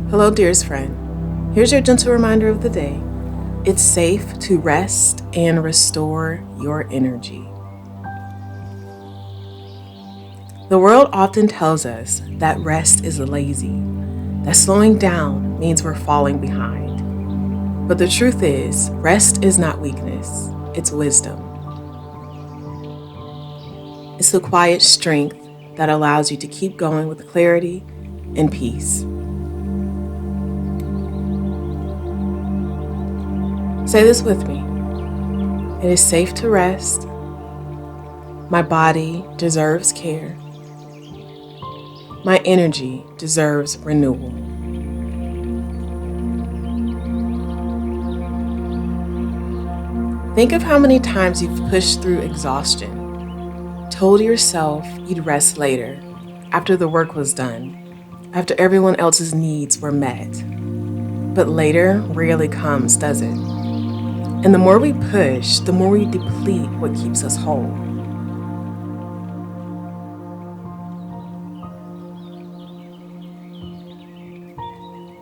Hello, dearest friend. Here's your gentle reminder of the day. It's safe to rest and restore your energy. The world often tells us that rest is lazy, that slowing down means we're falling behind. But the truth is, rest is not weakness, it's wisdom. It's the quiet strength that allows you to keep going with clarity and peace. Say this with me. It is safe to rest. My body deserves care. My energy deserves renewal. Think of how many times you've pushed through exhaustion, told yourself you'd rest later, after the work was done, after everyone else's needs were met. But later rarely comes, does it? And the more we push, the more we deplete what keeps us whole.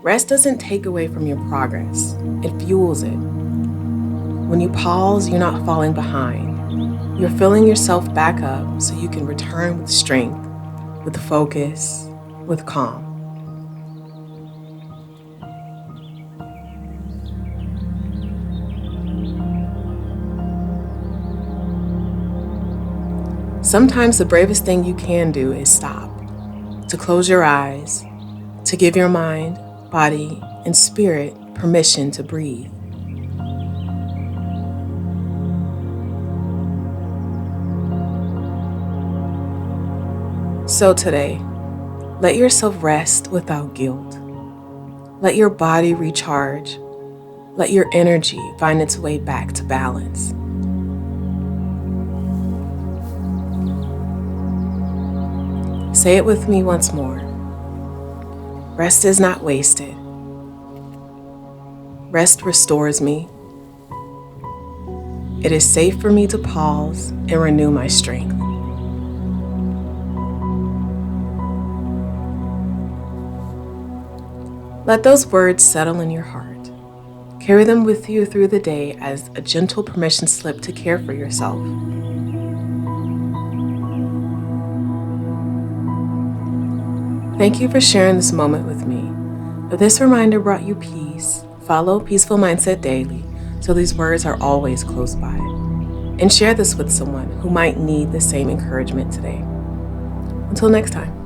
Rest doesn't take away from your progress, it fuels it. When you pause, you're not falling behind. You're filling yourself back up so you can return with strength, with focus, with calm. Sometimes the bravest thing you can do is stop, to close your eyes, to give your mind, body, and spirit permission to breathe. So today, let yourself rest without guilt. Let your body recharge. Let your energy find its way back to balance. Say it with me once more. Rest is not wasted. Rest restores me. It is safe for me to pause and renew my strength. Let those words settle in your heart. Carry them with you through the day as a gentle permission slip to care for yourself. Thank you for sharing this moment with me. If this reminder brought you peace, follow Peaceful Mindset daily so these words are always close by. And share this with someone who might need the same encouragement today. Until next time.